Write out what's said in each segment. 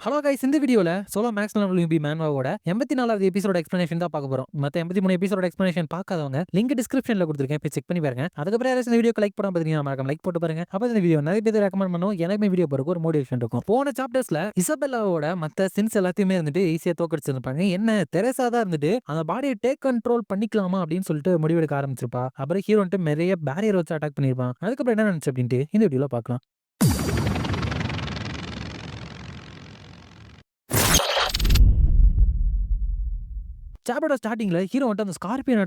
Hello guys, இந்த வீடியோல solo maths B மேன்வாவோட 84வது எபிசோட எக்ஸ்பிளனேஷன் தான் பார்க்க போறோம். மத்த 83 எபிசோட எக்ஸ்பிளனேஷன் பார்க்காதவங்க லிங்க் டிஸ்கிரிப்ஷன்ல கொடுத்துருக்கேன், போய் செக் பண்ணி பாருங்க. அதுக்கப்புறம் யாராச்சும் இந்த வீடியோக்கு லைக் பண்ணாம பார்த்தீங்கன்னா மறக்காம லைக் போட்டு பாருங்க. அப்போ இந்த வீடியோ நிறைய பேர் ரெக்கமெண்ட் பண்ணுவோம், எனக்கு வீடியோ போறதுக்கு ஒரு மோட்டிவேஷன் இருக்கும். போன சாப்டர்ஸ்ல இசபெல்லாவோட மத்த சின்ஸ் எல்லாத்தையுமே இருந்துட்டு ஈஸியா தோக்கடிச்சிருப்பாங்க. என்ன தெரசா தான் இருந்துட்டு அந்த பாடியை டேக் கண்ட்ரோல் பண்ணிக்கலாமா அப்படின்னு சொல்லிட்டு முடிவெடுக்க ஆரம்பிச்சிருப்பா. அப்புறம் ஹீரோ வந்துட்டு நிறைய பேரியர் வச்சு அட்டாக் பண்ணிருப்பான். அதுக்கப்புறம் என்ன நினைச்சு அப்படின்ட்டு இந்த வீடியோல பார்க்கலாம். சாப்டரோட ஸ்டார்டிங்ல ஹீரோ வந்துட்டு அந்த ஸ்கார்பியன்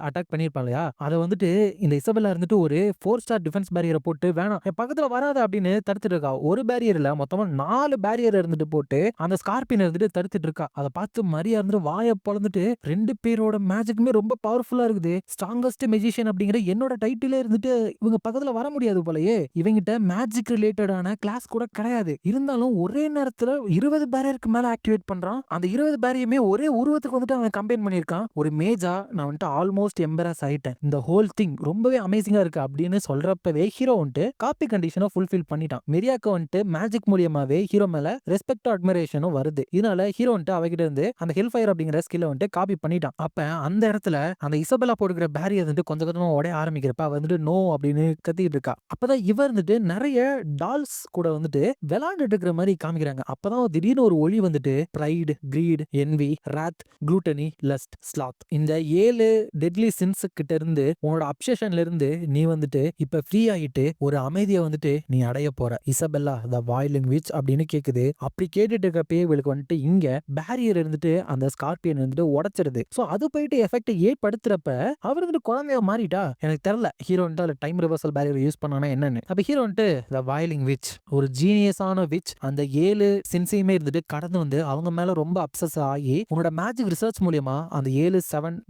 அட்டாக் பண்ணிருப்பான் இல்லையா, அதை வந்துட்டு இந்த இசபெல்லா இருந்துட்டு ஒரு 4 ஸ்டார் டிஃபென்ஸ் பேரியரை போட்டு வேணாம் என் பக்கத்துல வராத அப்படின்னு தடுத்துட்டு இருக்கா. ஒரு பேரியர் இல்ல, மொத்தமா 4 பேரியர் இருந்துட்டு போட்டு அந்த ஸ்கார்பியன் இருந்துட்டு தடுத்துட்டு இருக்கா. அதை பார்த்து மரியா இருந்துட்டு வாயை பொழந்துட்டு 2 பேரோட மேஜிக்குமே ரொம்ப பவர்ஃபுல்லா இருக்குது, ஸ்ட்ராங்கஸ்ட் மெஜிஷியன் அப்படிங்கிற என்னோட டைட்டிலே இருந்துட்டு இவங்க பக்கத்துல வர முடியாது போலயே, இவங்கிட்ட மேஜிக் ரிலேட்டடான கிளாஸ் கூட கிடையாது, இருந்தாலும் ஒரே நேரத்துல 20 பேரியருக்கு மேல ஆக்டிவேட் பண்றான். அந்த 20 பேரியுமே ஒரே உருவத்துக்கு வந்துட்டு அவன் கம்பைன் பண்ணியிருக்கான். ஒரு மேஜா நான் வந்துட்டு ஆல்மோஸ்ட் எம்பரஸ் ஆயிட்டேன், இந்த ஹோல் திங் ரொம்பவே அமேசிங்கா இருக்கு அப்படின்னு சொல்றப்பவே ஹீரோ வந்துட்டு காப்பி கண்டிஷனை ஃபுல்ஃபில் பண்ணிட்டான். மெரியாக்கு வந்துட்டு மேஜிக் மூலியமாவே ஹீரோ மேல ரெஸ்பெக்ட் அட்மிரேஷனும் வருது. இதனால ஹீரோ வந்துட்டு அவகிட்ட இருந்து அந்த ஹெல் ஃபயர் அப்படிங்கிற ஸ்கில்லை வந்துட்டு காப்பி பண்ணிட்டான். அப்ப அந்த இடத்துல அந்த இசபெல்லா போட்டுக்கிற பேரியர் வந்துட்டு கொஞ்சம் கொஞ்சமா உடைய ஆரம்பிக்கிறப்ப அவ வந்துட்டு நோ அப்படின்னு கத்திட்டு இருக்கா. அப்பதான் இவர் இருந்துட்டு நிறைய டால்ஸ் கூட வந்துட்டு விளையாண்டுட்டு இருக்கிற மாதிரி காமிக்கிறாங்க. அப்பதான் திடீர்னு ஒரு ஒளி வந்துட்டு பிரைட், கிரீட், என்வி, ராத், குளூட்டனி, லஸ்ட், ஸ்லாத், இந்த 7 டெட்லி சின்ஸ் கிட்ட இருந்து உன்னோட அப்சஷன்ல இருந்து நீ வந்துட்டு இப்ப ஃப்ரீ ஆயிட்டு ஒரு அமைதியை வந்துட்டு நீ அடைய போற இசபெல்லா த வாயிலிங் விச் அப்படின்னு கேக்குது. அப்படி கேட்டுட்டு இருக்கப்பே இவளுக்கு வந்துட்டு இங்க பேரியர் இருந்துட்டு அந்த ஸ்கார்பியன் வந்துட்டு உடைச்சிருது. சோ அது போயிட்டு எஃபெக்ட் ஏற்படுத்துறப்ப அவர் வந்துட்டு குழந்தைய மாறிட்டா. எனக்கு தெரியல ஹீரோ வந்துட்டு அதுல டைம் ரிவர்சல் பேரியர் யூஸ் பண்ணானா என்னன்னு. அப்ப ஹீரோ வந்துட்டு த வாயிலிங் விச் ஒரு ஜீனியஸான விச் அந்த 7 சின்ஸையுமே இருந்துட்டு கடந்து வந்து அவங்க மேல ரொம்ப அப்சஸ் ஆகி உன்னோட மேஜிக் ரிசர்ச் மூலியமா அந்த 7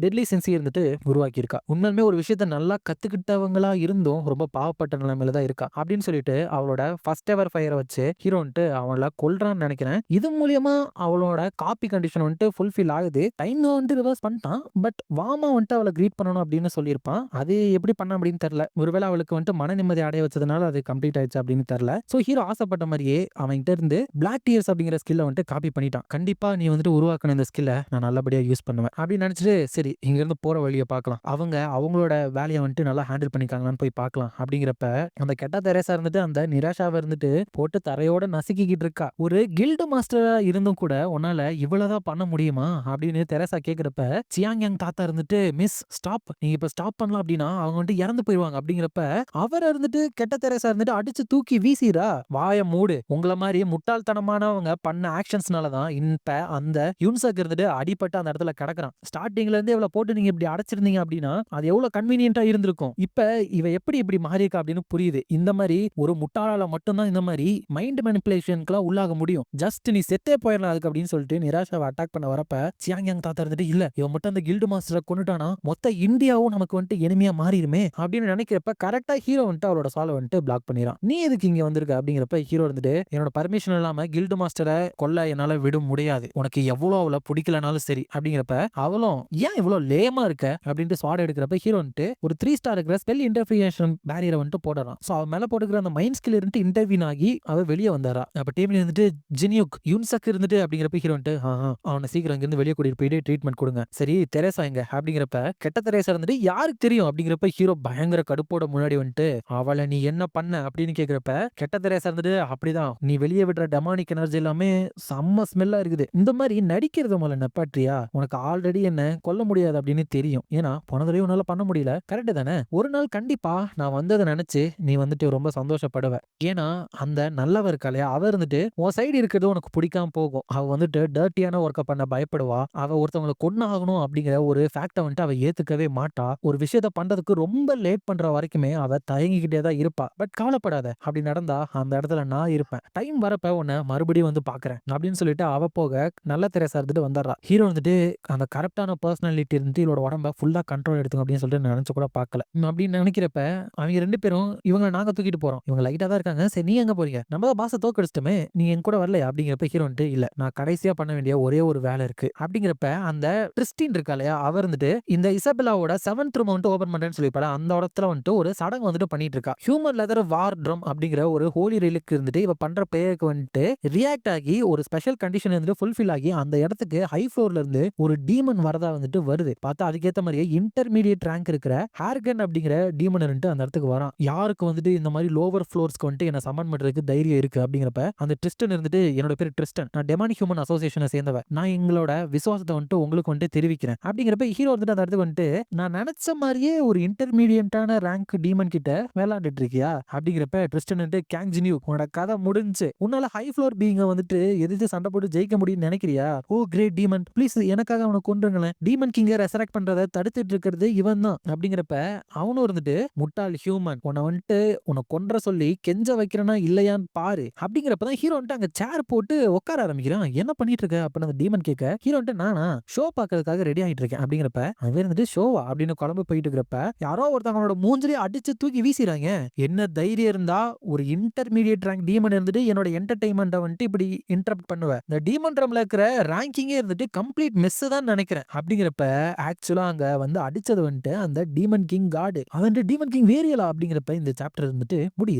டெட்லி சென்சி இருந்துட்டு உருவாக்கி இருக்கா. உண்மையுமே ஒரு விஷயத்த நல்லா கத்துக்கிட்டவங்களா இருந்தும் ரொம்ப பாவப்பட்ட நிலைமையில தான் இருக்கா அப்படின்னு சொல்லிட்டு அவளோட ஃபர்ஸ்ட் எவர் ஃபயரை வச்சு ஹீரோ வந்துட்டு அவளை கொல்றான்னு நினைக்கிறேன். இது மூலியமா அவளோட காப்பி கண்டிஷன் வந்துட்டு ஃபுல்ஃபில் ஆகுது. டைம் வந்துட்டு ரிவர்ஸ் பண்ணிட்டான், பட் வாமா வந்துட்டு அவளை கிரீட் பண்ணணும் அப்படின்னு சொல்லியிருப்பான். அது எப்படி பண்ண அப்படின்னு தெரியல. ஒருவேளை அவளுக்கு வந்துட்டு மன நிம்மதி அடைய வச்சதுனால அது கம்ப்ளீட் ஆயிடுச்சு அப்படின்னு தெரியல. சோ ஹீரோ ஆசைப்பட்ட மாதிரியே அவன்கிட்ட இருந்து பிளாக் டியர்ஸ் அப்படிங்கிற ஸ்கில்ல வந்துட்டு காப்பி பண்ணிட்டான். கண்டிப்பா நீ வந்துட்டு உருவாக்கின இந்த ஸ்கில்ல நான் நல்லபடியா யூஸ் பண்ணுவேன் அப்படின்னு நினைச்சிட்டு சரி இங்க இருந்து போற வழியை பார்க்கலாம், அவங்களோட வேலையை வந்துட்டு நல்லா ஹேண்டில் பண்ணிக்காங்களான்னு போய் பார்க்கலாம் அப்படிங்கிறப்ப அந்த கெட்ட தெரேசா இருந்துட்டு அந்த நிராஷாவை இருந்துட்டு போட்டு தரையோட நசுக்கிக்கிட்டு இருக்கா. ஒரு கில்டு மாஸ்டரா இருந்தும் கூட உன்னால இவ்வளவுதான் பண்ண முடியுமா அப்படின்னு தெரேசா கேக்குறப்ப சியாங் யாங் தாத்தா இருந்துட்டு மிஸ் ஸ்டாப், நீங்க இப்ப ஸ்டாப் பண்ணலாம் அப்படின்னா அவங்க வந்துட்டு இறந்து போயிடுவாங்க அப்படிங்கிறப்ப அவர் இருந்துட்டு கெட்ட தெரேசா இருந்துட்டு அடிச்சு தூக்கி வீசிரா. வாய மூடு, உங்களை மாதிரி முட்டாள்தனமானவங்க பண்ண ஆக்ஷன்ஸ்னாலதான் இப்ப அந்த யுன்சக் இருந்துட்டு அடிபட்டு அந்த இடத்துல கிடக்குறான். ஸ்டார்டிங்ல இருந்து இவ்வளவு போட்டு நீங்க இப்படி அடைச்சிருந்தீங்க அப்படின்னா அது எவ்வளவு கன்வீனியன்ட்டா இருந்திருக்கும். இப்ப இவ எப்படி இப்படி மாறி இருக்கா அப்படின்னு புரியுது. இந்த மாதிரி ஒரு முட்டாளால மட்டும்தான் இந்த மாதிரி மைண்ட் மேனிபுலேஷனுக்குலாம் உள்ளாக முடியும். ஜஸ்ட் நீ செத்தே போயிடலாம் அதுக்கு அப்படின்னு சொல்லிட்டு நிராஷாவை அட்டாக் பண்ண வரப்ப சியாங் யாங் தாத்தா இருந்துட்டு இல்ல இவன் மட்டும் அந்த கில்டு மாஸ்டரை கொண்டுட்டானா மொத்த இந்தியாவும் நமக்கு வந்துட்டு எனிமையா மாறிடுமே அப்படின்னு நினைக்கிறப்ப கரெக்டா ஹீரோ வந்துட்டு அவளோட சாலை வந்துட்டு பிளாக் பண்ணிடுறான். நீ எதுக்கு இங்க வந்திருக்க அப்படிங்கிறப்ப ஹீரோ இருந்துட்டு என்னோட பர்மிஷன் இல்லாம கில்டு மாஸ்டரை கொல்ல என்னால விட முடியாது, உனக்கு எவ்வளவு அவளை பிடிக்கலனாலும் சரி அப்படிங்கிறப்ப அவளும் ஏன் இவ்வளவு லேமா இருக்க அப்படின்ட்டு ஸ்வாட் எடுக்கிறப்ப ஹீரோ வந்துட்டு ஒரு 3 ஸ்டார் இருக்கிற ஸ்பெல் இன்டர்ஃபியேஷன் பேரியரை வந்துட்டு போடுறான். சோ அவன் மேல போட்டுக்கிற அந்த மைண்ட் ஸ்கில் இருந்துட்டு இன்டர்வியூன் ஆகி அவ வெளியே வந்தாரா. அப்ப டீம்ல இருந்துட்டு ஜினியுக் யுன்சக் இருந்துட்டு அப்படிங்கிறப்ப ஹீரோ வந்துட்டு அவனை சீக்கிரம் இங்க இருந்து வெளியே கூட்டிட்டு போயிட்டு ட்ரீட்மெண்ட் கொடுங்க. சரி தெரேசா எங்க அப்படிங்கிறப்ப கெட்ட தெரேசா இருந்துட்டு யாருக்கு தெரியும் அப்படிங்கிறப்ப ஹீரோ பயங்கர கடுப்போட முன்னாடி வந்துட்டு அவளை நீ என்ன பண்ண அப்படின்னு கேக்குறப்ப கெட்ட தெரேசா இருந்துட்டு அப்படிதான் நீ வெளியே விடுற டெமானிக் எனர்ஜி எல்லாமே செம்ம ஸ்மெல்லா இருக்குது, இந்த மாதிரி நடிக்கிறது முதல்ல நப்பாற்றியா, உனக்கு ஆல்ரெடி என்ன கொல்ல முடியாது அப்படின்னு தெரியும், ஏன்னா போனதுலயும் உன்னால பண்ண முடியல கரெக்ட் தானே, ஒரு நாள் கண்டிப்பா நான் வந்ததை நினைச்சு நீ வந்துட்டு ரொம்ப சந்தோஷப்படுவ, ஏன்னா அந்த நல்லவ இருக்காளையா அவ இருந்துட்டு உன் சைடு இருக்கிறது உனக்கு பிடிக்காம போகும், அவ வந்துட்டு டர்ட்டியான ஒர்க்கை பண்ண பயப்படுவா, அவ ஒருத்தவங்களை கொண்டு ஆகணும் அப்படிங்கிற ஒரு ஃபேக்டை வந்துட்டு அவ ஏத்துக்கவே மாட்டா, ஒரு விஷயத்த பண்றதுக்கு ரொம்ப லேட் பண்ற வரைக்குமே அவ தயங்கிக்கிட்டே தான் இருப்பா, பட் கவலைப்படாத அப்படி நடந்தா அந்த இடத்துல நான் இருப்பேன், டைம் வரப்ப உன்னை மறுபடியும் வந்து பாக்குறேன் அப்படின்னு சொல்லிட்டு அவ போக நல்ல தெரேசா இருந்துட்டு வந்துடுறா. ஹீரோ வந்துட்டு அந்த கரெக்ட்டான பெர்சனாலிட்டி இருந்துட்டு இவளோட உடம்ப ஃபுல்லா கண்ட்ரோல் எடுத்துக்கும் அப்படின்னு சொல்லிட்டு நான் நினைச்சு கூட பார்க்கல. அப்படின்னு நினைக்கிறப்ப அவங்க 2 பேரும் இவங்கள நாங்க தூக்கிட்டு போறோம். இவங்க லைட்டா தான் இருக்காங்க. சரி நீ எங்க போறீங்க? நம்ம தான் பாஸ தோற்கடிச்சிட்டோமே. நீ என் கூட வரலையா? அப்படிங்கிறப்ப ஹீரோ வந்துட்டு இல்ல. நான் கடைசியா பண்ண வேண்டிய ஒரே ஒரு வேலை இருக்கு. அப்படிங்கிறப்ப அந்த கிறிஸ்டின் இருக்கா இல்லையா? அவ இருந்துட்டு இந்த இசபெல்லாவோட 7த் ரூம் வந்துட்டு ஓப்பன் பண்றேன்னு சொல்லிருப்பாள. அந்த இடத்துல வந்துட்டு ஒரு சடங்கு வந்துட்டு பண்ணிட்டு இருக்கா. ஹியூமன் லெதர் வார் ட்ரம் அப்படிங்கிற ஒரு ஹோலி ரிலிக் இருந்துட்டு இவ பண்ற பிரேயருக்கு வந்துட்டு ரியாக்ட் ஆகி ஒரு ஸ்பெஷல் கண்டிஷன் வந்துட்டு ஃபுல்ஃபில் ஆகி அந்த இடத்துக்கு ஹை ஃப்ளோர்ல இருந்து ஒரு டீமன் வரதா வந்துட்டு வருது. பார்த்தா அதுக்கேத்த மாதிரியே இன்டர்மீடியேட் ரேங்க் இருக்கிற ஹேர்கன் அப்படிங்கிற டீமன் வந்துட்டு அந்த இடத்துக்கு வரான். யாருக்கு வந்துட்டு இந்த மாதிரி லோவர் ஃப்ளோர்ஸ்க்கு வந்துட்டு என்ன சமன் பண்றதுக்கு தைரியம் இருக்கு அப்படிங்கிறப்ப அந்த ட்ரிஸ்டன் இருந்துட்டு என்னோட பேர் ட்ரிஸ்டன். நான் டெமானிக் ஹியூமன் அசோசியேஷனை சேர்ந்தவன். நான் எங்களோட விசுவாசத்தை வந்துட்டு உங்களுக்கு வந்துட்டு தெரிவிக்கிறேன். அப்படிங்கிறப்ப ஹீரோ வந்துட்டு அந்த இடத்துக்கு வந்துட்டு நான் நினைச்ச மாதிரியே ஒரு இன்டர்மீடியட்டான ரேங்க் டீமன் கிட்ட விளையாண்டுட்டு இருக்கியா? அப்படிங்கிறப்ப ட்ரிஸ்டன் வந்துட்டு கேங் ஜினியூ உன்னோட கதை முடிஞ்சு. உன்னால ஹை ஃப்ளோர் பீங்க வந்துட்டு எதிர்த்து சண்டை போட்டு ஜெயிக்க முடியும்னு நினைக்கிறியா? ஓ கிரேட் டீமன் ப்ளீஸ் எனக்காக அவனை கொன்றுங்களேன். டீமன் கிங்க ரெசரக்ட் பண்றதை தடுத்துட்டு இருக்கிறது இவன் தான். அப்படிங்கிறப்ப அவனும் இருந்துட்டு முட்டாள் ஹியூமன் உன்னை வந்துட்டு உன்னை கொன்ற சொல்லி கெஞ்ச வைக்கிறனா இல்லையான்னு பாரு. அப்படிங்கிறப்பதான் ஹீரோ வந்துட்டு அங்க சேர் போட்டு உட்கார ஆரம்பிக்கிறான். என்ன பண்ணிட்டு இருக்க அப்படின்னு அந்த டீமன் கேட்க ஹீரோ வந்துட்டு நானா ஷோ பாக்குறதுக்காக ரெடி ஆகிட்டு இருக்கேன். அப்படிங்கிறப்ப அவன் இருந்துட்டு ஷோவா அப்படின்னு குழம்பு போயிட்டு இருக்கிறப்ப யாரோ ஒருத்தவங்களோட மூஞ்சிலே அடிச்சு தூக்கி வீசிறாங்க. என்ன தைரியம் இருந்தா ஒரு இன்டர்மீடியட் ரேங்க் டீமன் இருந்துட்டு என்னோட என்டர்டைன்மெண்ட்டை வந்துட்டு இப்படி இன்டரப்ட் பண்ணுவேன். இந்த டீமன் ட்ரம்ல இருக்கிற ரேங்கிங்கே இருந்துட்டு கம்ப்ளீட் மெஸ் தான் நினைக்கிறேன். அப்படிங்கிறப்ப ஆக்சுவலா அங்க வந்து அடிச்சது வந்துட்டு அந்த டீமன் கிங் காடு. அவன் டீமன் கிங் வேரியலா அப்படிங்கிறப்ப இந்த சாப்டர் இருந்துட்டு முடியுது.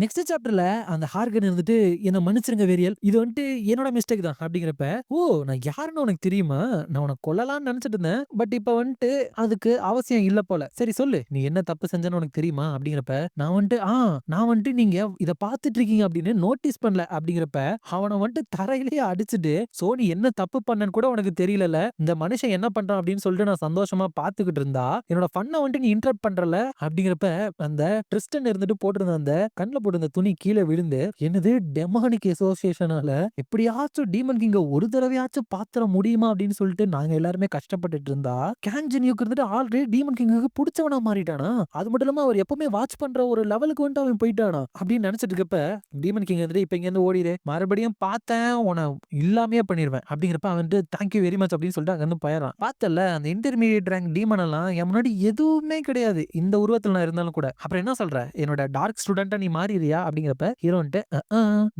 நெக்ஸ்ட் சாப்டர்ல அந்த ஹார்கன் இருந்துட்டு என்ன மன்னிச்சிருங்க வேரியல். இது வந்துட்டு என்னோட மிஸ்டேக் தான் அப்படிங்கிறப்ப ஓ நான் யாருன்னு உனக்கு தெரியுமா? நான் உனக்கு கொல்லலாம்னு நினைச்சிட்டு இருந்தேன். பட் இப்ப வந்துட்டு அதுக்கு அவசியம் இல்ல போல. சரி சொல்லு நீ என்ன தப்பு செஞ்சன்னு உனக்கு தெரியுமா? அப்படிங்கிறப்ப நான் வந்துட்டு நீங்க இத பாத்துட்டு இருக்கீங்க அப்படின்னு நோட்டீஸ் பண்ணல. அப்படிங்கிறப்ப அவனை வந்துட்டு தரையிலேயே அடிச்சுட்டு சோ நீ என்ன தப்பு பண்ணன்னு கூட உனக்கு தெரியல. இந்த மனுஷன் என்ன பண்றான் அப்படின்னு சொல்லிட்டு நான் சந்தோஷமா பாத்துக்கிட்டு இருந்தா என்னோட ஃபன்னை வந்துட்டு நீ இன்டரப்ட் பண்றல. அப்படிங்கிறப்ப அந்த ட்ரிஸ்டன் இருந்துட்டு போட்டிருந்த அந்த கண்ணுல போட்டு துணி கீழே விழுந்து என்னது டெமானிக் அசோசியேஷனால எப்படியாச்சும் டீமன் கிங்க ஒரு தடவையாச்சும் பாத்திர முடியுமா அப்படின்னு சொல்லிட்டு நாங்க எல்லாருமே கஷ்டப்பட்டுட்டு இருந்தா கேன்ஜினியூக்கு இருந்துட்டு ஆல்ரெடி டீமன் கிங்குக்கு பிடிச்சவனா மாறிட்டானா. அது மட்டும் இல்லாம அவர் எப்பவுமே வாட்ச் பண்ற ஒரு லெவலுக்கு வந்துட்டு அவன் போயிட்டானா அப்படின்னு நினைச்சிட்டு இருக்கப்ப டீமன் கிங் வந்துட்டு இப்ப இங்க இருந்து ஓடிடு மறுபடியும் பார்த்தேன் உன இல்லாமே பண்ணிடுவேன். அப்படிங்கிறப்ப அவன் வந்து தேங்க்யூ வெரி மச் அப்படின்னு சொல்லிட்டு அங்க இருந்து போயிடறான். பார்த்தல அந்த இன்டர்மீடியட் ரேங்க் டீமன் எல்லாம் என் முன்னாடி எதுவுமே கிடையாது இந்த உருவத்துல நான் இருந்தாலும் கூட. அப்புறம் என்ன சொல்ற என்னோட டார்க் ஸ்டூடெண்டா நீ மாறிடுறியா அப்படிங்கிறப்ப ஹீரோ வந்துட்டு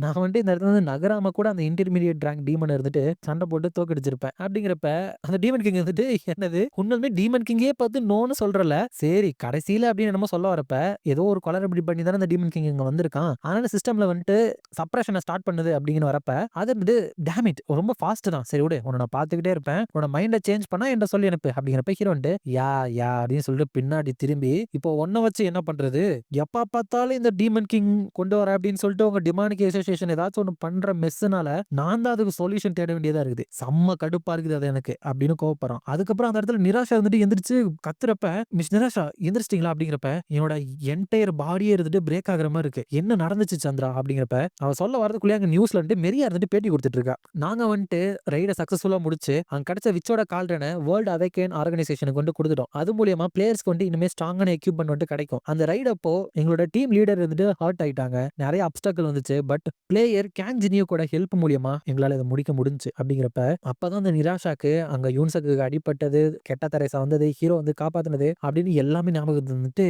நான் வந்துட்டு இந்த இடத்துல வந்து நகராம கூட அந்த இன்டர்மீடியட் ரேங்க் டீமன் இருந்துட்டு சண்டை போட்டு தோக்கடிச்சிருப்பேன். அப்படிங்கிறப்ப அந்த டீமன் கிங் வந்துட்டு என்னது உண்மையுமே டீமன் கிங்கே பார்த்து நோன்னு சொல்றல. சரி கடைசியில அப்படின்னு நம்ம சொல்ல வரப்ப ஏதோ ஒரு கொலரபிடி பண்ணி தானே அந்த டீமன் கிங் இங்க வந்திருக்கான். அதனால சிஸ்டம்ல வந்துட்டு சப்ரஷனை ஸ்டார்ட் பண்ணுது அப்படின்னு வரப்ப அது வந்து டேமிட் ரொம்ப ஃபாஸ்ட் தான். சரி விடு உன்னை நான் பார்த்துக்கிட்டே இருப்பேன். உன்னோட மைண்டை சேஞ்ச் பண்ணா என்ன சொல்லி அனுப்பு அப்படிங்கிறப்ப ஹீரோ வந்துட்டு யா யா அப்படின்னு சொல்லிட்டு பின்னாடி திரும்பி இப்போ ஒன்ன வச்சு என்ன பண்றது எப்ப பார்த்தாலும் இந்த டீமன் கிங் கொண்டு வர அப்படின்னு சொல்லிட்டு உங்க டிமானிக் அசோசியேஷன் ஏதாச்சும் ஒன்று பண்ற மெஸ்ஸுனால நான் தான் அதுக்கு சொல்யூஷன் தேட வேண்டியதா இருக்குது. செம்ம கடுப்பா இருக்குது அது எனக்கு அப்படின்னு கோவப்படுறான். அதுக்கப்புறம் அந்த இடத்துல நிராஷா வந்துட்டு எந்திரிச்சு கத்துறப்ப மிஸ் நிராஷா எந்திரிச்சிட்டீங்களா அப்படிங்கிறப்ப என்னோட என்டையர் பாடியே இருந்துட்டு பிரேக் ஆகுற மாதிரி இருக்கு. என்ன நடந்துச்சு சந்திரா அப்படிங்கிறப்ப அவ சொல்ல வரதுக்குள்ளே அங்க நியூஸ்ல வந்துட்டு மெரியா இருந்துட்டு பேட்டி கொடுத்துட்டு இருக்கா. நாங்க வந்துட்டு ரைடை சக்சஸ்ஃபுல்லா முடிச்சு அங்க கிடைச்ச விச்சோட கால்டனை வேர்ல்டு அவேக்கன் ஆர்கனைசேஷனுக்கு வந்து கொடுத்துட்டோம். அது மூலியமா பிளேயர்ஸ்க்கு வந்து இனிமே ஸ்ட்ராங்கான எக்யூப்மெண்ட் வந்து கிடைக்கும். அந்த ரைட் அப்போ எங்களோட டீம் லீடர் இருந்துட்டு ஹர்ட் ஆயிட்டாங்க. நிறைய அப்டாக்கிள் வந்துச்சு. பட் பிளேயர் கேங் ஜினியோ கூட ஹெல்ப் மூலியமா எங்களால இதை முடிக்க முடிஞ்சு. அப்படிங்கிறப்ப அப்பதான் அந்த நிராஷாக்கு அங்க யூன்சக்கு அடிப்பட்டது கெட்ட தரேசா வந்தது ஹீரோ வந்து காப்பாத்தினது அப்படின்னு எல்லாமே ஞாபகம் வந்துட்டு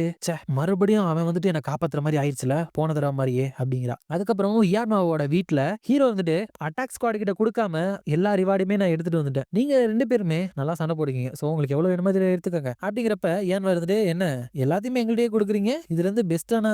மறுபடியும் அவன் வந்துட்டு என்ன காப்பாத்துற மாதிரி ஆயிடுச்சுல போன தடவை மாதிரியே அப்படிங்கிறா. அதுக்கப்புறம் இயார்மாவோட வீட்டுல ஹீரோ வந்துட்டு அட்டாக் ஸ்குவாட் கிட்ட கொடுக்காம எல்லா ரிவார்டுமே நான் எடுத்துட்டு வந்துட்டேன். நீங்க 2 பேருமே நல்லா சண்டை போடுவீங்க. சோ உங்களுக்கு எவ்வளவு வேணுமோ இதை எடுத்துக்கங்க. அப்படிங்கிறப்ப ஏன் வந்துட்டு என்ன எல்லாத்தையுமே எங்கள்கிட்டயே கொடுக்குறீங்க இதுல இருந்து பெஸ்டான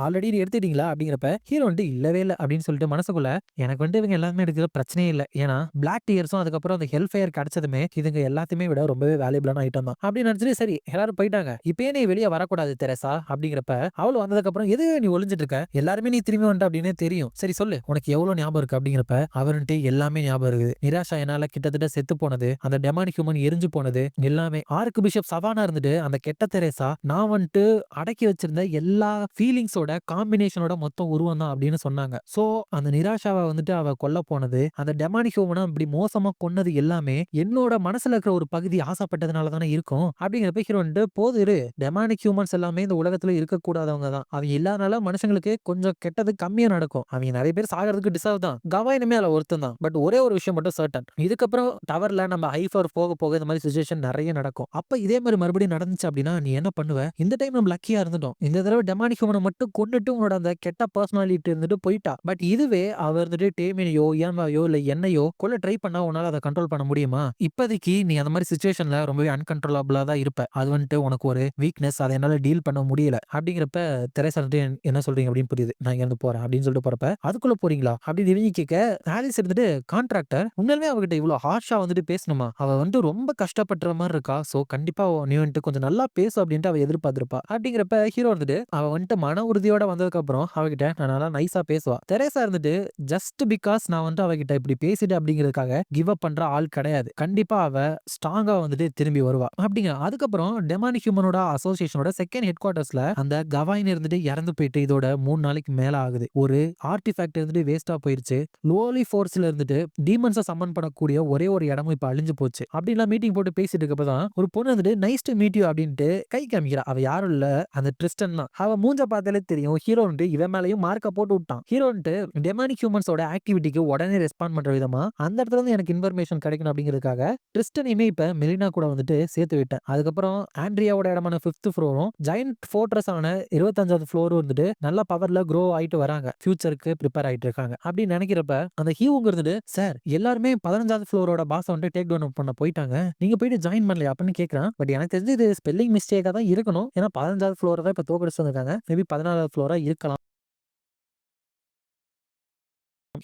ஆல்ரெடி எடுத்துட்டீங்களா அப்படிங்கிறப்ப ஹீரோ வந்துட்டு இல்லவே இல்லை அப்படின்னு சொல்லிட்டு மனசுக்குள்ள எனக்கு வந்துட்டு இவங்க எல்லாமே எடுக்கிற பிரச்சனையே இல்லை. ஏன்னா பிளாக் டியர்ஸும் அதுக்கப்புறம் அந்த ஹெல்ப் ஃபயர் கிடைச்சதுமே இதுங்க எல்லாத்தையுமே விட ரொம்பவே வேல்யூபிளான ஐட்டம் தான் அப்படின்னு நினைச்சிட்டு சரி எல்லாரும் போயிட்டாங்க. இப்பயே நீ வெளியே வரக்கூடாது தெரசா அப்படிங்கிறப்ப அவள் வந்ததுக்கு அப்புறம் எது நீ ஒளிஞ்சிட்டு இருக்க எல்லாருமே நீ திரும்பி வந்துட்ட அப்படின்னு தெரியும். சரி சொல்லு உனக்கு எவ்வளவு ஞாபகம் இருக்கு அப்படிங்கிறப்ப அவருன்ட்டு எல்லாமே ஞாபகம் இருக்குது. நிராஷா என்னால கிட்டத்தட்ட செத்து போனது அந்த டெமானிக் ஹியூமன் எரிஞ்சு போனது எல்லாமே ஆர்க் பிஷப் சவானா இருந்துட்டு அந்த கெட்ட தெரேசா நான் வந்துட்டு அடக்கி வச்சிருந்த எல்லா ஃபீலிங்ஸோட காம்பினேஷன் காம்பினேஷனோட மொத்த உருவம் தான் அப்படின்னு சொன்னாங்க. சோ அந்த நிராஷாவை வந்துட்டு அவ கொல்ல போனது, அந்த டெமானிக் ஹியூமனை இப்படி மோசமா கொன்னது எல்லாமே என்னோட மனசுல இருக்கிற ஒரு பகுதி ஆசைப்பட்டதுனால தானே இருக்கும் அப்படிங்கிறப்ப ஹீரோ வந்துட்டு போது இரு, டெமானிக் ஹியூமன்ஸ் எல்லாமே இந்த உலகத்துல இருக்கக்கூடாதவங்க தான். அவங்க இல்லாதனால மனுஷங்களுக்கு கொஞ்சம் கெட்டது கம்மியா நடக்கும். அவங்க நிறைய பேர் சாகிறதுக்கு டிசர்வ் தான். கவாயினுமே அதுல ஒருத்தன் தான். பட் ஒரே ஒரு விஷயம் மட்டும் சர்டன், இதுக்கப்புறம் டவர்ல நம்ம ஹைஃபர் போக போக இந்த மாதிரி சிச்சுவேஷன் நிறைய நடக்கும். அப்ப இதே மாதிரி மறுபடியும் நடந்துச்சு அப்படின்னா நீ என்ன பண்ணுவ? இந்த டைம் நம்ம லக்கியா இருந்துட்டோம். இந்த தடவை டெமானிக் ஹியூமனை மட்டும் கொண்டுட்டு உன்னோட அந்த கெட்ட பர்சனாலிட்டி இருந்துட்டு போயிட்டா. பட் இதுவே அவர் இருந்துட்டு டேமினையோ ஏமாவையோ இல்ல என்னையோ கொல்ல ட்ரை பண்ணா உன்னால அதை கண்ட்ரோல் பண்ண முடியுமா? இப்போதைக்கு நீ அந்த மாதிரி சிச்சுவேஷன்ல ரொம்பவே அன்கண்ட்ரோலபிளா தான் இருப்ப. அது வந்துட்டு உனக்கு ஒரு வீக்னஸ், அதை என்னால டீல் பண்ண முடியல அப்படிங்கிறப்ப தெரேசா வந்துட்டு என்ன சொல்றீங்க அப்படின்னு புரியுது. நான் இருந்து போறேன் அப்படின்னு சொல்லிட்டு போறப்ப அதுக்குள்ள போறீங்களா அப்படின்னு இவங்க கேட்க, ஆலிஸ் இருந்துட்டு கான்ட்ராக்டர் உண்மையிலுமே அவகிட்ட இவ்வளவு ஹார்ஷா வந்துட்டு பேசணுமா? அவ வந்து ரொம்ப கஷ்டப்படுற மாதிரி இருக்கா. சோ கண்டிப்பா நீ வந்துட்டு கொஞ்சம் நல்லா பேசு அப்படின்ட்டு அவ எதிர்பார்த்திருப்பா. அப்படிங்கிறப்ப ஹீரோ வந்துட்டு அவ வந்துட்டு மன உறுதியோட வந்ததுக்கு அப்புறம் அவகிட்ட நான் நல்லா நைஸா பேசுவா. தெரேசா இருந்துட்டு ஜஸ்ட் பிகாஸ் நான் வந்துட்டு அவகிட்ட இப்படி பேசிட்டு அப்படிங்கிறதுக்காக கிவ் அப் பண்ற ஆள் கிடையாது. கண்டிப்பா அவ ஸ்ட்ராங்கா வந்துட்டு திரும்பி வருவா அப்படிங்க. அதுக்கப்புறம் டெமானிக் ஹியூமனோட அசோசியேஷனோட செகண்ட் ஹெட் குவார்டர்ஸ்ல அந்த கவாயின் இருந்துட்டு இறந்து போயிட்டு இதோட 3 நாளைக்கு மேல ஆகுது. ஒரு ஆர்டிஃபேக்ட் இருந்துட்டு வேஸ்டா போயிருச்சு. லோலி ஃபோர்ஸ்ல இருந்துட்டு டீமன்ஸை சம்மன் பண்ணக்கூடிய ஒரே ஒரு இடமும் இப்ப அழிஞ்சு போச்சு. அப்படின்லாம் மீட்டிங் போட்டு பேசிட்டு இருக்கப்பதான் ஒரு பொண்ணு வந்துட்டு நைஸ் டு மீட் யூ அப்படின்ட்டு கை காமிக்கிறா. அவ யாரும் இல்ல, அந்த ட்ரிஸ்டன் தான். அவ மூஞ்ச பார்த்தாலே தெரியும் ஹீரோ வந்துட்டு இவன் மேலயும் மார்க்க போட்டு விட்டான். ஹீரோ வந்துட்டு டெமானிக் ஹியூமன்ஸோட ஆக்டிவிட்டிக்கு உடனே ரெஸ்பாண்ட் பண்ற விதமா அந்த இடத்துல இருந்து எனக்கு இன்ஃபர்மேஷன் கிடைக்கணும் அப்படிங்கிறதுக்காக ட்ரிஸ்டனையுமே இப்ப மெலினா கூட வந்துட்டு சேர்த்து விட்டேன். அதுக்கப்புறம் ஆண்ட்ரியாவோட இடமான 5th ஃப்ளோரும் ஜெயண்ட் ஃபோர்ட்ரஸ் ஆன 25வது ஃப்ளோரும் வந்துட்டு நல்ல பவர்ல க்ரோ ஆயிட்டு வராங்க. ஃபியூச்சருக்கு ப்ரிப்பேர் ஆயிட்டு இருக்காங்க அப்படின்னு நினைக்கிறப்ப அந்த ஹியூங்க இருந்துட்டு சார் எல்லாருமே 15வது ஃப்ளோரோட பாஸை வந்துட்டு டேக் டவுன் பண்ண போயிட்டாங்க, நீங்க போயிட்டு ஜாயின் பண்ணலையா அப்படின்னு கேட்கறான். பட் எனக்கு தெரிஞ்சு இது ஸ்பெல்லிங் மிஸ்டேக்கா தான் இருக்கணும். ஏன்னா 15வது ஃப்ளோரை தான் இப்ப தோக்கடிச்சு வந்திருக்காங்க. மேபி 14வது ஃப்ளோரா இருக்கலாம்.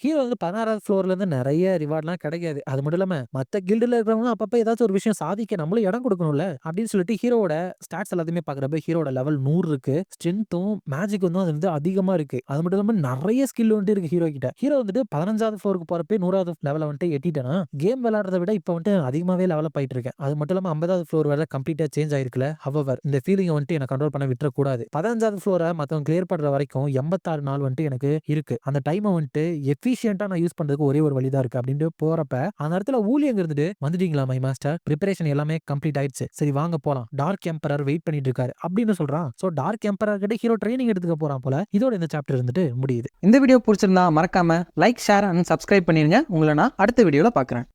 ஹீரோ வந்து 16வது ஃப்ளோர்ல இருந்து நிறைய ரிவார்ட்லாம் கிடைக்காது. அது மட்டும் இல்லாம மத்த கில்டுல இருக்கிறவங்க அப்பப்ப ஏதாச்சும் ஒரு விஷயம் சாதிக்க நம்மளும் இடம் கொடுக்கணும்ல அப்படின்னு சொல்லிட்டு ஹீரோட ஸ்டாட்ஸ் எல்லாத்தையுமே பாக்குறப்ப ஹீரோட லெவல் 100 இருக்கு. ஸ்ட்ரென்த்தும் மேஜிக்கும் தான் அது வந்து அதிகமா இருக்கு. அது மட்டும் இல்லாம நிறைய ஸ்கில் வந்துட்டு இருக்கு ஹீரோ கிட்ட. ஹீரோ வந்துட்டு 15வது ஃப்ளோருக்கு போறப்ப 100வது லெவல வந்துட்டு எட்டிட்டேன்னா கேம் விளையாடுறத விட இப்ப வந்துட்டு அதிகமாவே லெவலப் ஆயிட்டு இருக்கேன். அது மட்டும் இல்லாம 50வது ஃப்ளோர் வரை கம்ப்ளீட்டா சேஞ்ச் ஆயிருக்குல. ஹவவர் இந்த ஃபீலிங் வந்துட்டு என்ன கண்ட்ரோல் பண்ண விட்டுற கூடாது. 15வது ஃப்ளோரை மத்தவங்க கிளியர் பண்ற வரைக்கும் 86 நாள் வந்துட்டு எனக்கு இருக்கு. அந்த டைமை வந்துட்டு எஃபிஷியன்ட்டா நான் யூஸ் பண்றதுக்கு ஒரே ஒரு வழிதான் இருக்கு அப்படின்ட்டு போறப்ப அந்த இடத்துல ஊழியங்க இருந்துட்டு வந்துட்டீங்களா மை மாஸ்டர், பிரிப்பரேஷன் எல்லாமே கம்ப்ளீட் ஆயிடுச்சு, சரி வாங்க போலாம், டார்க் எம்பரர் வெயிட் பண்ணிட்டு இருக்காரு அப்படின்னு சொல்றான். சோ டார்க் எம்பரர் கிட்ட ஹீரோ ட்ரைனிங் எடுத்துக்க போறான் போல. இதோட இந்த சாப்டர் இருந்துட்டு முடியுது. இந்த வீடியோ பிடிச்சிருந்தா மறக்காம லைக், ஷேர் அண்ட் சப்ஸ்கிரைப் பண்ணிருங்க. உங்களை நான் அடுத்த வீடியோல பாக்குறேன்.